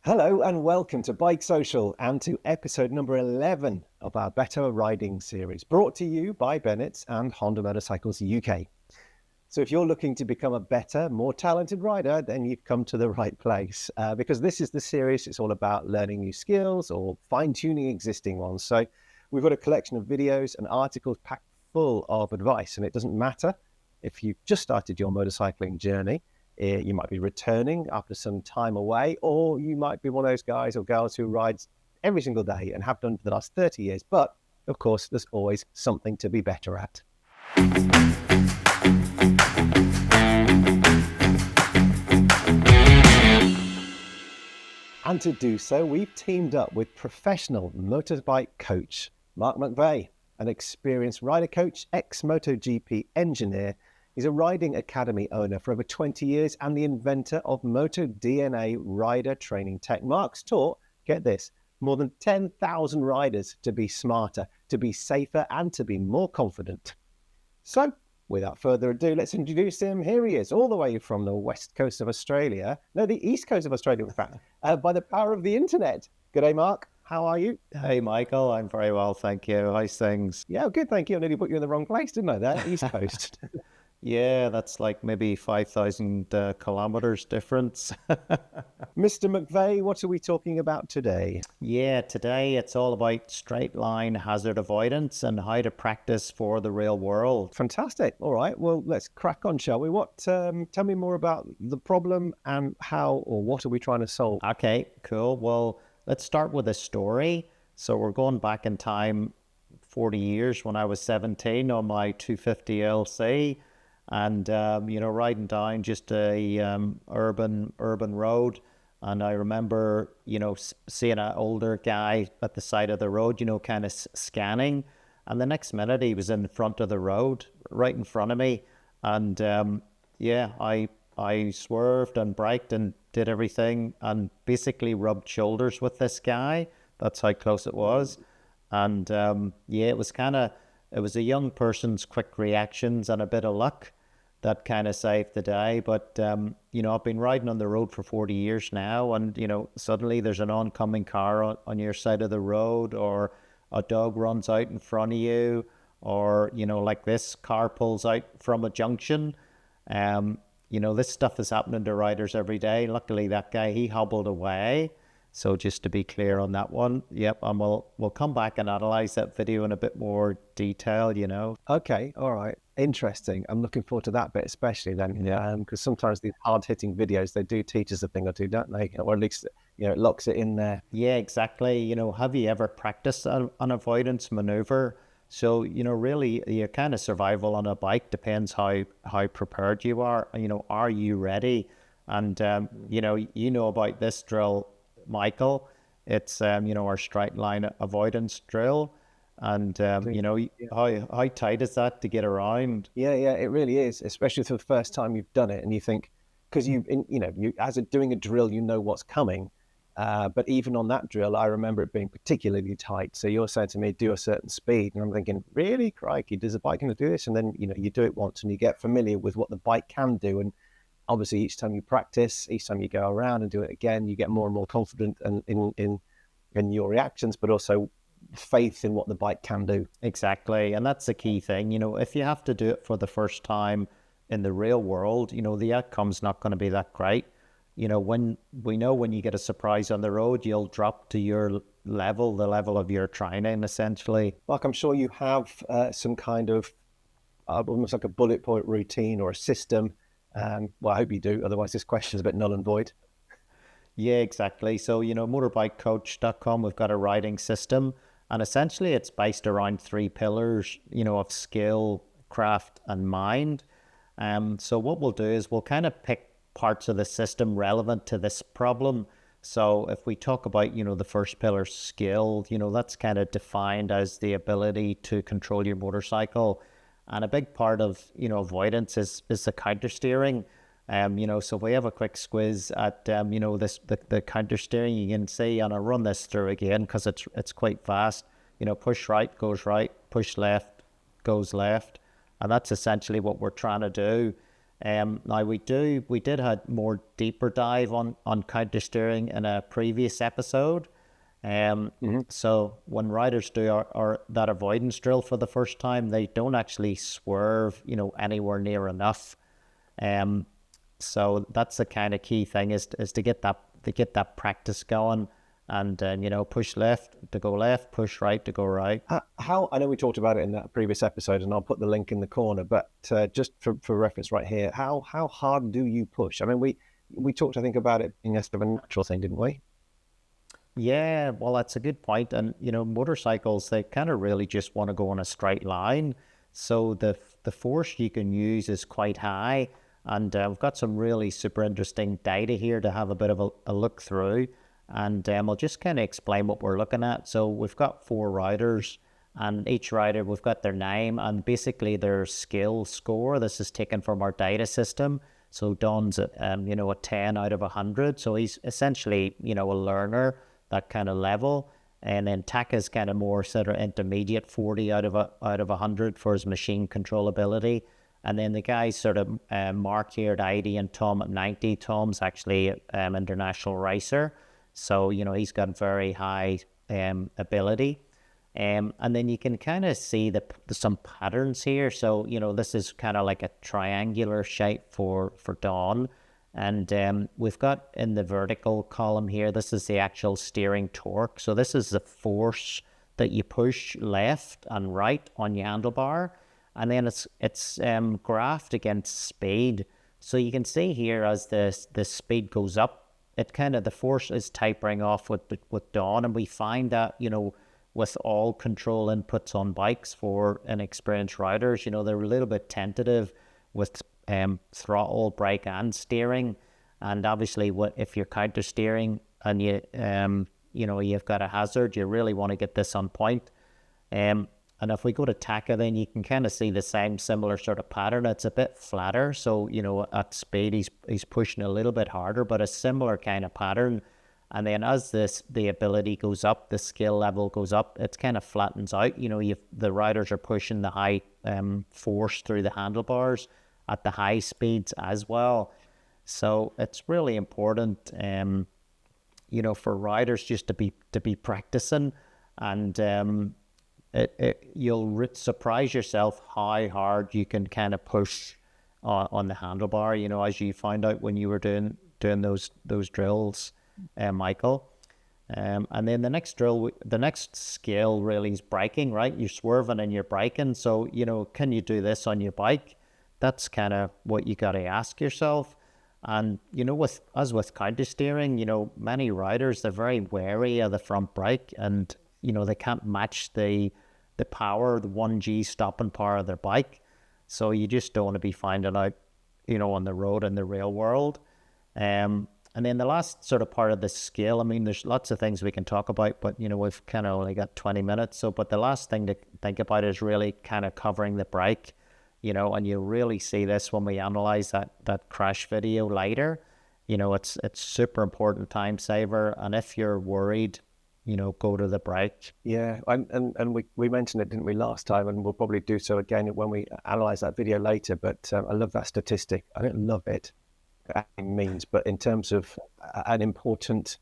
Hello and welcome to Bike Social and to episode number 11 of our Better Riding series, brought to you by Bennett's and Honda Motorcycles UK. So if you're looking to become a better, more talented rider, then you've come to the right place because this is the series. It's all about learning new skills or fine-tuning existing ones. So we've got a collection of videos and articles packed full of advice, and it doesn't matter if you've just started your motorcycling journey. You might be returning after some time away, or you might be one of those guys or girls who rides every single day and have done for the last 30 years. But of course, there's always something to be better at. And to do so, we've teamed up with professional motorbike coach Mark McVeigh, an experienced rider coach, ex-MotoGP engineer. He's a riding academy owner for over 20 years and the inventor of MotoDNA rider training tech. Mark's taught, get this, more than 10,000 riders to be smarter, to be safer, and to be more confident. So, without further ado, let's introduce him. Here he is, all the way from the west coast of Australia. No, the east coast of Australia, in fact, by the power of the internet. G'day, Mark. How are you? Hey, Michael. I'm very well, thank you. How's things? Yeah, good, thank you. I nearly put you in the wrong place, didn't I, there? East coast. Yeah, that's like maybe 5,000 kilometers difference. Mr. McVeigh, what are we talking about today? Yeah, today it's all about straight line hazard avoidance and how to practice for the real world. Fantastic. All right. Well, let's crack on, shall we? Tell me more about the problem and how or what are we trying to solve? Okay, cool. Well, let's start with a story. So we're going back in time 40 years when I was 17 on my 250 LC. And riding down just a urban road, and I remember seeing an older guy at the side of the road, kind of scanning, and the next minute he was in front of the road, right in front of me, and I swerved and braked and did everything, and basically rubbed shoulders with this guy. That's how close it was, and it was a young person's quick reactions and a bit of luck that kind of saved the day. But, I've been riding on the road for 40 years now, and, suddenly there's an oncoming car on your side of the road, or a dog runs out in front of you, or, like this car pulls out from a junction. This stuff is happening to riders every day. Luckily, that guy, he hobbled away. So just to be clear on that one, yep, and we'll come back and analyze that video in a bit more detail, Okay, all right. Interesting. I'm looking forward to that bit, especially then, because sometimes these hard-hitting videos, they do teach us a thing or two, don't they? Or at least, it locks it in there. Yeah, exactly. Have you ever practiced an avoidance maneuver? So, really, your kind of survival on a bike depends how prepared you are. Are you ready? And, about this drill, Michael. It's our straight line avoidance drill, and how tight is that to get around? Yeah, it really is, especially for the first time you've done it, and you think, because you as doing a drill, you know what's coming, but even on that drill, I remember it being particularly tight. So you're saying to me, do a certain speed, and I'm thinking, really, crikey, does a bike going to do this? And then you do it once, and you get familiar with what the bike can do, and obviously, each time you practice, each time you go around and do it again, you get more and more confident in your reactions, but also faith in what the bike can do. Exactly, and that's the key thing. If you have to do it for the first time in the real world, the outcome's not going to be that great. When you get a surprise on the road, you'll drop to your level, the level of your training, essentially. Mark, I'm sure you have some kind of almost like a bullet point routine or a system. Well, I hope you do. Otherwise, this question is a bit null and void. Yeah, exactly. So, motorbikecoach.com, we've got a riding system. And essentially, it's based around 3 pillars, of skill, craft, and mind. So what we'll do is we'll kind of pick parts of the system relevant to this problem. So if we talk about, the first pillar, skill, that's kind of defined as the ability to control your motorcycle. And a big part of, avoidance is the countersteering. So if we have a quick squiz at, the countersteering, you can see, and I'll run this through again because it's quite fast. Push right goes right, push left goes left. And that's essentially what we're trying to do. Now we did have more deeper dive on counter steering in a previous episode. So when riders do that avoidance drill for the first time, they don't actually swerve, anywhere near enough. So that's the kind of key thing is to get that practice going, and push left to go left, push right to go right. How I know we talked about it in that previous episode, and I'll put the link in the corner. But just for reference, right here, how hard do you push? I mean, we talked, I think, about it being a sort of a natural thing, didn't we? Yeah, well, that's a good point. And motorcycles, they kind of really just want to go on a straight line. So the force you can use is quite high, and we've got some really super interesting data here to have a bit of a look through. And I'll just kind of explain what we're looking at. So we've got 4 riders, and each rider, we've got their name and basically their skill score. This is taken from our data system. So Don's a 10 out of 100. So he's essentially, a learner, that kind of level. And then Taka's kind of more sort of intermediate, 40 out of 100 for his machine control ability. And then the guys sort of Mark here at 80 and Tom at 90. Tom's actually international racer. So, he's got very high ability. And then you can kind of see some patterns here. So, this is kind of like a triangular shape for Don. And we've got in the vertical column here, this is the actual steering torque. So this is the force that you push left and right on your handlebar. And then it's graphed against speed. So you can see here as the speed goes up, the force is tapering off with Dawn, and we find that with all control inputs on bikes for inexperienced riders, they're a little bit tentative with throttle, brake, and steering. And obviously, if you're counter steering and you've got a hazard, you really want to get this on point. And if we go to Taka, then you can kind of see the similar sort of pattern. It's a bit flatter, so at speed he's pushing a little bit harder, but a similar kind of pattern. And then as the ability goes up, the skill level goes up, it kind of flattens out. The riders are pushing the high force through the handlebars at the high speeds as well. So it's really important, for riders just to be practicing, and you'll surprise yourself how hard you can kind of push on the handlebar, as you find out when you were doing those drills, Michael. And then the next skill really is braking, right? You're swerving and you're braking. So, can you do this on your bike? That's kind of what you got to ask yourself. And, with counter steering, many riders, they're very wary of the front brake, and, they can't match the power, the 1G stopping power of their bike. So you just don't want to be finding out, on the road in the real world. And then the last sort of part of the skill, I mean, there's lots of things we can talk about, but, we've kind of only got 20 minutes. So, but the last thing to think about is really kind of covering the brake, and you'll really see this when we analyze that crash video later. It's super important time saver. And if you're worried, go to the brake. Yeah, and we mentioned it, didn't we, last time, and we'll probably do so again when we analyze that video later. But I love that statistic. I don't love it means, but in terms of an important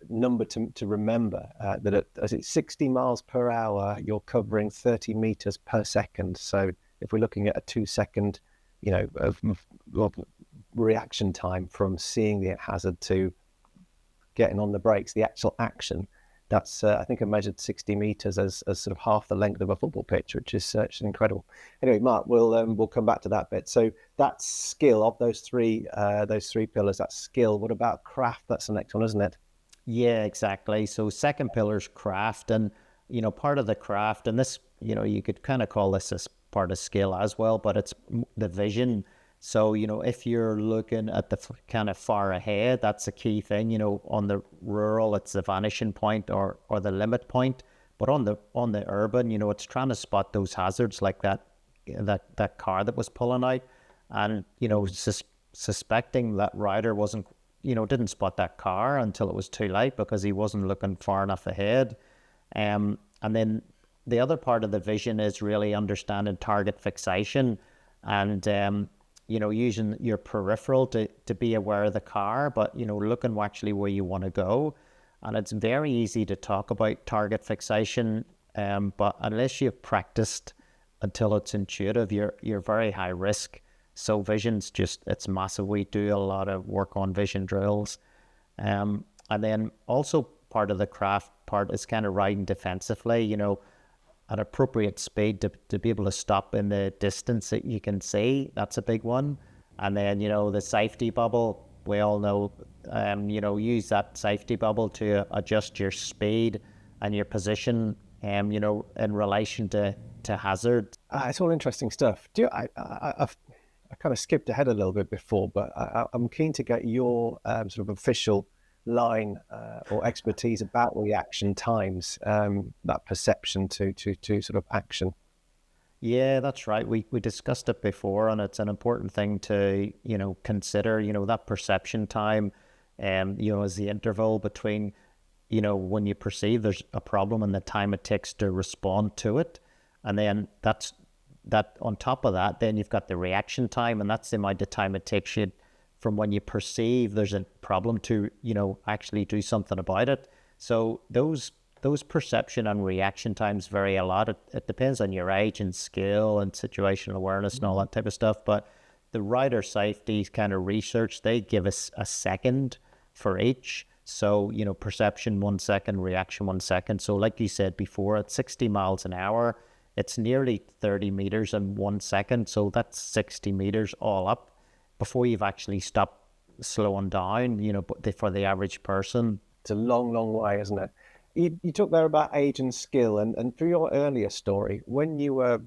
number to remember, that at 60 miles per hour, you're covering 30 meters per second. So if we're looking at a 2-second, of reaction time from seeing the hazard to getting on the brakes, the actual action, that's I think I measured 60 meters as sort of half the length of a football pitch, which is incredible. Anyway, Mark, we'll come back to that bit. So that skill of those three pillars, that skill. What about craft? That's the next one, isn't it? Yeah, exactly. So second pillar's craft, and part of the craft, and this you could kind of call this as part of skill as well, but it's the vision. So, if you're looking at the kind of far ahead, that's a key thing. On the rural, it's the vanishing point or the limit point. But on the urban, it's trying to spot those hazards like that car that was pulling out. And, suspecting that rider didn't spot that car until it was too late because he wasn't looking far enough ahead. And then the other part of the vision is really understanding target fixation. and using your peripheral to be aware of the car, but looking actually where you want to go. And it's very easy to talk about target fixation, but unless you've practiced until it's intuitive, you're very high risk. So vision's it's massive. We do a lot of work on vision drills. And then also part of the craft part is kind of riding defensively, at appropriate speed to be able to stop in the distance that you can see. That's a big one. And then, the safety bubble, we all know, use that safety bubble to adjust your speed and your position, in relation to hazard. It's all interesting stuff. I kind of skipped ahead a little bit before, but I'm keen to get your sort of official line or expertise about reaction times, that perception to sort of action. Yeah, that's right. We discussed it before, and it's an important thing to consider. That perception time, as the interval between when you perceive there's a problem and the time it takes to respond to it, and then that on top of that, then you've got the reaction time, and that's the amount of time it takes you from when you perceive there's a problem to actually do something about it. So those perception and reaction times vary a lot. It depends on your age and skill and situational awareness and all that type of stuff. But the rider safety kind of research, they give us a second for each. So perception 1 second, reaction 1 second. So like you said before, at 60 miles an hour, it's nearly 30 meters in 1 second. So that's 60 meters all up before you've actually stopped slowing down, for the average person. It's a long, long way, isn't it? You talked there about age and skill, and through your earlier story, when you were,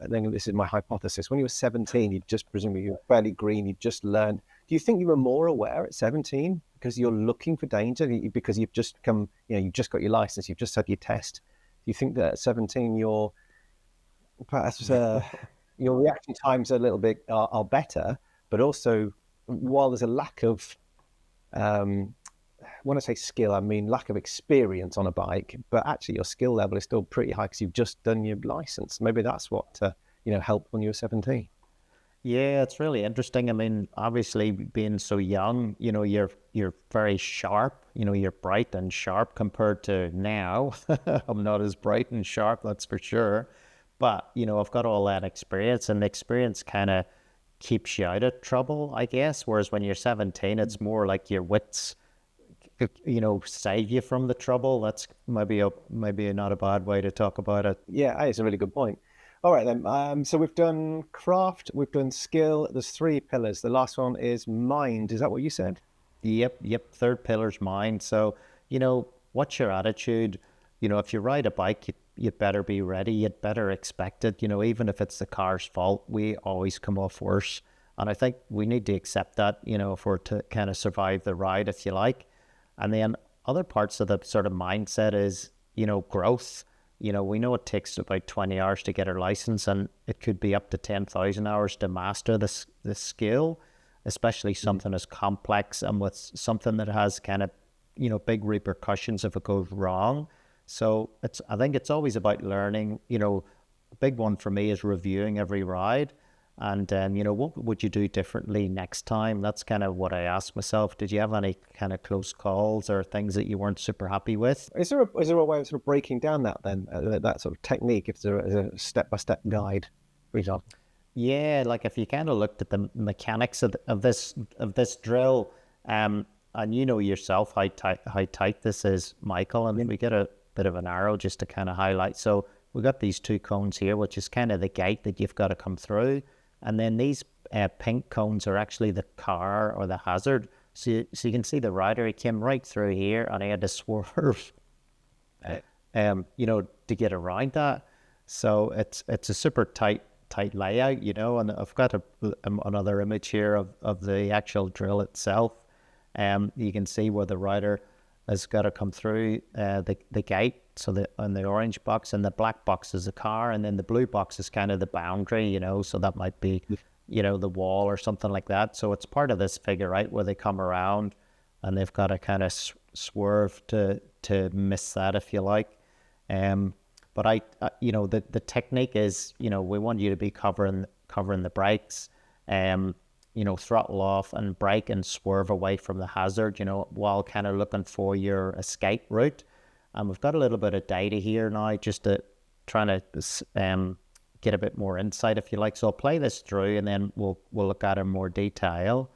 I think this is my hypothesis, when you were 17, presumably you were fairly green, you just learned. Do you think you were more aware at 17 because you're looking for danger, because you've just you've just got your license, you've just had your test? Do you think that at 17 your reaction times a little bit are better, but also while there's a lack of, when I say skill, I mean lack of experience on a bike, but actually your skill level is still pretty high because you've just done your license. Maybe that's what helped when you were 17. Yeah, it's really interesting. I mean, obviously being so young, you're very sharp, you're bright and sharp compared to now. I'm not as bright and sharp, that's for sure. But, I've got all that experience, and the experience kind of keeps you out of trouble, I guess. Whereas when you're 17, it's more like your wits, save you from the trouble. That's maybe not a bad way to talk about it. Yeah, it's a really good point. All right then. So we've done craft, we've done skill. There's 3 pillars. The last one is mind. Is that what you said? Yep. Third pillar's mind. So, what's your attitude? If you ride a bike, you better be ready. You'd better expect it. Even if it's the car's fault, we always come off worse. And I think we need to accept that, if we're to kind of survive the ride, if you like. And then other parts of the sort of mindset is, growth. We know it takes about 20 hours to get our license, and it could be up to 10,000 hours to master this skill, especially something as complex and with something that has kind of, big repercussions if it goes wrong. So I think it's always about learning. A big one for me is reviewing every ride. And, what would you do differently next time? That's kind of what I asked myself. Did you have any kind of close calls or things that you weren't super happy with? Is there a way of sort of breaking down that then, that sort of technique, if there's a step-by-step guide, for example? Yeah, like if you kind of looked at the mechanics of this drill, and yourself how tight this is, Michael, and we get a bit of an arrow just to kind of highlight. So we got these 2 cones here, which is kind of the gate that you've got to come through. And then these pink cones are actually the car or the hazard. So you can see the rider, he came right through here and he had to swerve, to get around that. So it's a super tight layout, and I've got another image here of the actual drill itself. You can see where the rider has got to come through the gate. So on the orange box, and the black box is the car, and then the blue box is kind of the boundary, so that might be, the wall or something like that. So it's part of this figure, right, where they come around and they've got to kind of swerve to miss that, if you like. But the technique is, we want you to be covering covering the brakes, throttle off and brake and swerve away from the hazard, while kind of looking for your escape route. And we've got a little bit of data here now, just to trying to get a bit more insight, if you like. So I'll play this through, and then we'll look at it in more detail.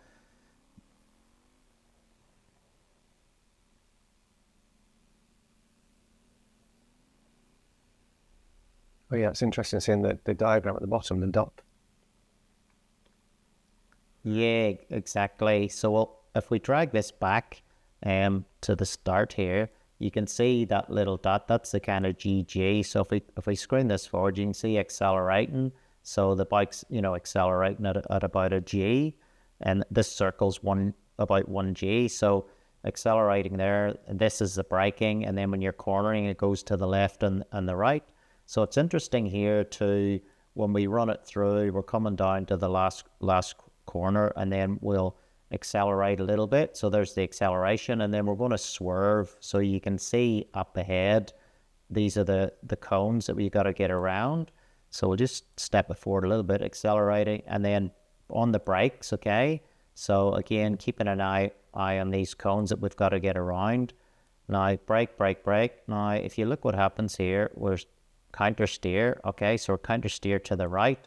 Oh yeah, it's interesting seeing the diagram at the bottom, the dot. Yeah, exactly. So if we drag this back to the start here, you can see that little dot. That's the kind of GG. So if we screen this forward, you can see accelerating. So the bike's accelerating at about a G, and this circle's about 1G. So accelerating there, and this is the braking, and then when you're cornering, it goes to the left and the right. So it's interesting here too, when we run it through, we're coming down to the last corner, and then we'll accelerate a little bit. So there's the acceleration, and then we're going to swerve. So you can see up ahead, these are the cones that we got to get around. So we'll just step it forward a little bit, accelerating, and then on the brakes, okay? So again, keeping an eye on these cones that we've got to get around. Now, brake, brake, brake. Now, if you look what happens here, we're countersteer, okay? So we're countersteer to the right.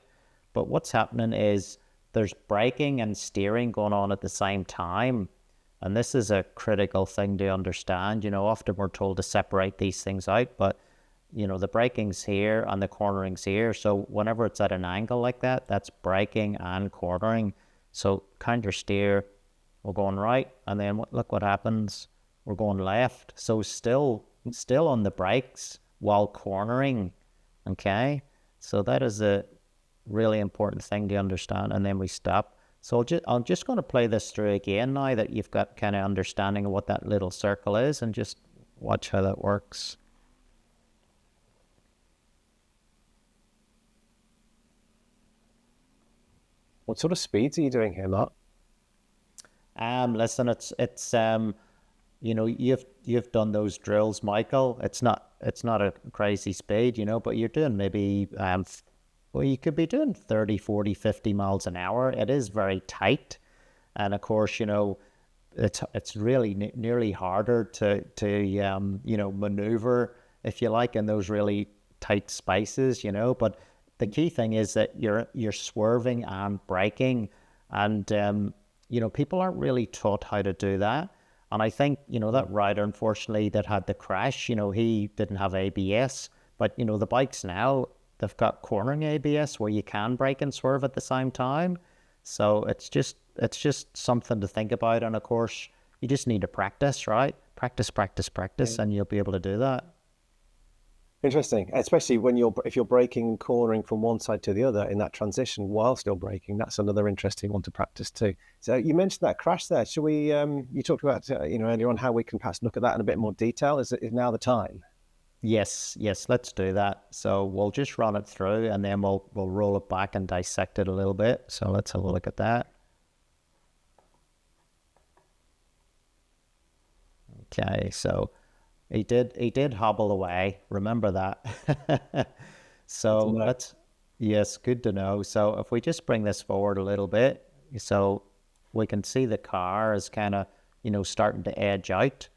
But what's happening is there's braking and steering going on at the same time. And this is a critical thing to understand. Often we're told to separate these things out, but the braking's here and the cornering's here. So whenever it's at an angle like that, that's braking and cornering. So countersteer, we're going right, and then look what happens. We're going left. So still on the brakes while cornering, okay? So that is a really important thing to understand, and then we stop. So I'm just going to play this through again now that you've got kind of understanding of what that little circle is, and just watch how that works. What sort of speeds are you doing here, Mark? Listen, it's you've done those drills, Michael. It's not a crazy speed, but you're doing maybe you could be doing 30, 40, 50 miles an hour. It is very tight, and of course, it's really nearly harder to maneuver, if you like, in those really tight spaces, But the key thing is that you're swerving and braking, and people aren't really taught how to do that. And I think that rider, unfortunately, that had the crash, he didn't have ABS, but the bikes now, they've got cornering ABS where you can brake and swerve at the same time. So it's just something to think about. And of course, you just need to practice, right? Practice, yeah. And you'll be able to do that. Interesting, especially if you're braking and cornering from one side to the other in that transition while still braking. That's another interesting one to practice too. So you mentioned that crash there. Should we? You talked about earlier on how we can perhaps look at that in a bit more detail. Is now the time? Yes, let's do that. So we'll just run it through, and then we'll roll it back and dissect it a little bit. So let's have a look at that. Okay, so he did hobble away. Remember that. So yes, good to know. So if we just bring this forward a little bit, so we can see the car is kind of starting to edge out.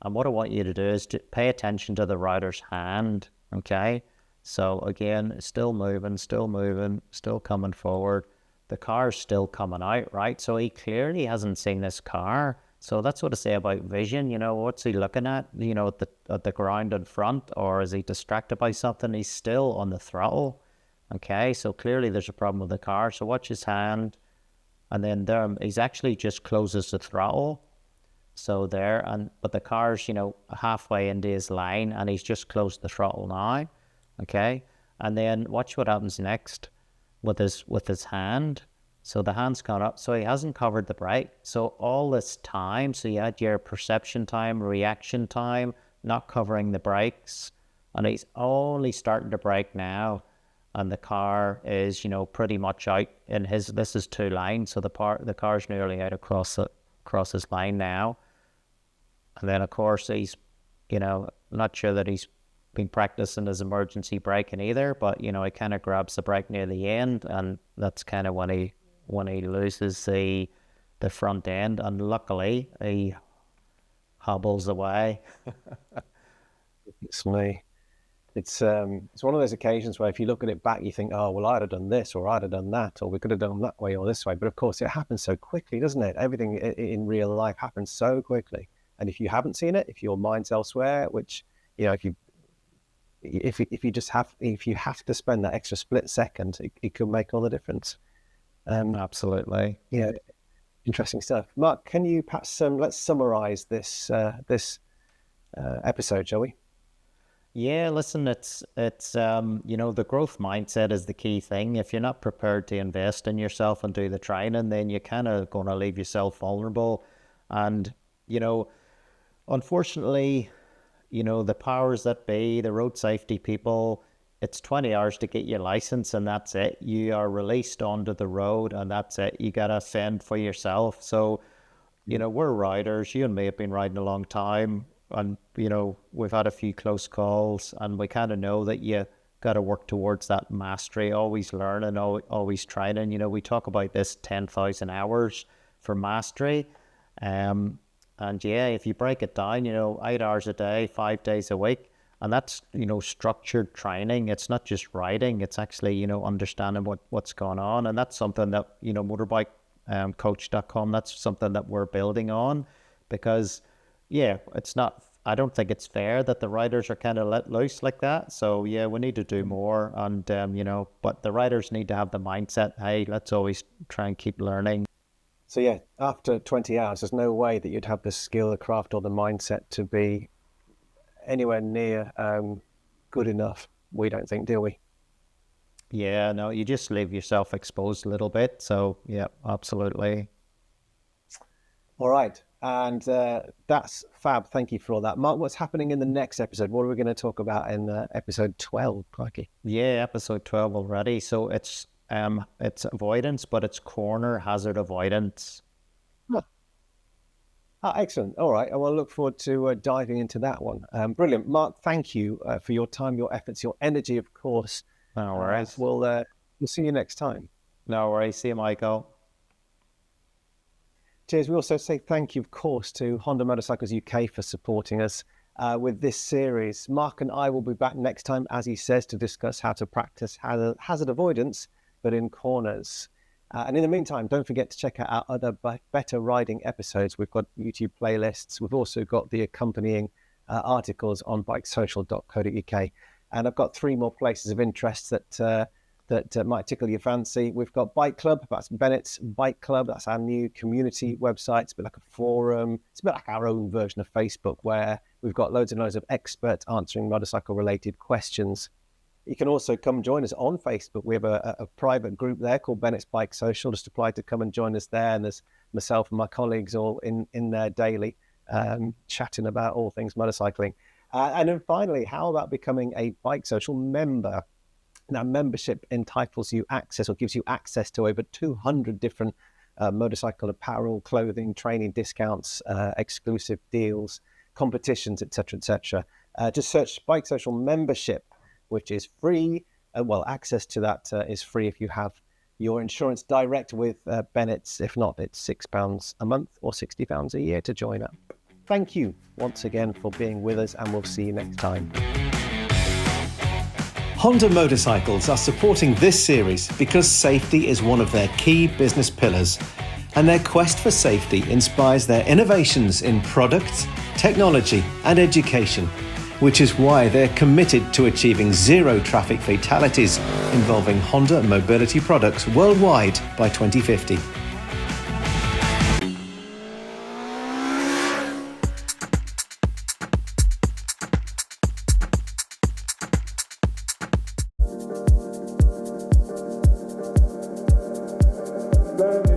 And what I want you to do is to pay attention to the rider's hand, okay? So again, still moving, still coming forward. The car's still coming out, right? So he clearly hasn't seen this car. So that's what I say about vision. What's he looking at? At the ground in front, or is he distracted by something? He's still on the throttle, okay? So clearly there's a problem with the car. So watch his hand, and then there he's actually just closes the throttle. So there, but the car's halfway into his line, and he's just closed the throttle now, okay? And then watch what happens next with his hand. So the hand's gone up, so he hasn't covered the brake. So all this time, so you had your perception time, reaction time, not covering the brakes, and he's only starting to brake now, and the car is pretty much out in this is two lines, so the car's nearly out across his line now. And then of course he's not sure that he's been practicing his emergency braking either, but he kind of grabs the brake near the end, and that's kind of when he loses the front end, and luckily he hobbles away. It's me. It's one of those occasions where if you look at it back, you think, oh, well, I'd have done this, or I'd have done that, or we could have done that way or this way. But of course, it happens so quickly, doesn't it? Everything in real life happens so quickly. And if you haven't seen it, if your mind's elsewhere, which, if you have to spend that extra split second, it could make all the difference. Absolutely. Yeah, interesting stuff. Mark, can you perhaps let's summarize this episode, shall we? Yeah, listen, it's the growth mindset is the key thing. If you're not prepared to invest in yourself and do the training, then you're kind of going to leave yourself vulnerable. And, unfortunately, the powers that be, the road safety people, it's 20 hours to get your license and that's it. You are released onto the road and that's it. You got to fend for yourself. So, we're riders. You and me have been riding a long time. And, we've had a few close calls, and we kind of know that you got to work towards that mastery, always learning, always training. We talk about this 10,000 hours for mastery. And yeah, if you break it down, 8 hours a day, 5 days a week, and that's, structured training. It's not just riding, it's actually, understanding what's going on. And that's something that, motorbikecoach.com, that's something that we're building on, because yeah, I don't think it's fair that the riders are kind of let loose like that. So yeah, we need to do more. And, but the riders need to have the mindset, hey, let's always try and keep learning. So yeah, after 20 hours, there's no way that you'd have the skill, the craft, or the mindset to be anywhere near good enough. We don't think, do we? Yeah, no, you just leave yourself exposed a little bit. So yeah, absolutely. All right. And that's fab. Thank you for all that. Mark, what's happening in the next episode? What are we going to talk about in episode 12, Crikey? Yeah, episode 12 already. So it's avoidance, but it's corner hazard avoidance. Excellent. All right. I will look forward to diving into that one. Brilliant. Mark, thank you for your time, your efforts, your energy, of course. No worries. We'll see you next time. No worries. See you, Michael. Cheers. We also say thank you, of course, to Honda Motorcycles UK for supporting us with this series. Mark and I will be back next time, as he says, to discuss how to practice hazard avoidance, but in corners. And in the meantime, don't forget to check out our other better riding episodes. We've got YouTube playlists. We've also got the accompanying articles on bikesocial.co.uk. And I've got 3 more places of interest that might tickle your fancy. We've got Bike Club, that's Bennett's Bike Club. That's our new community website. It's a bit like a forum. It's a bit like our own version of Facebook, where we've got loads and loads of experts answering motorcycle-related questions. You can also come join us on Facebook. We have a private group there called Bennett's Bike Social. Just apply to come and join us there. And there's myself and my colleagues all in there daily, chatting about all things motorcycling. And then finally, how about becoming a Bike Social member? Now, membership entitles you access, or gives you access to, over 200 different motorcycle apparel, clothing, training discounts, exclusive deals, competitions, etc., etc. Just search Bike Social membership, which is free. Access to that is free if you have your insurance direct with Bennett's. If not, it's £6 a month or £60 a year to join up. Thank you once again for being with us, and we'll see you next time. Honda Motorcycles are supporting this series because safety is one of their key business pillars, and their quest for safety inspires their innovations in products, technology, and education, which is why they're committed to achieving 0 traffic fatalities involving Honda mobility products worldwide by 2050. Bye.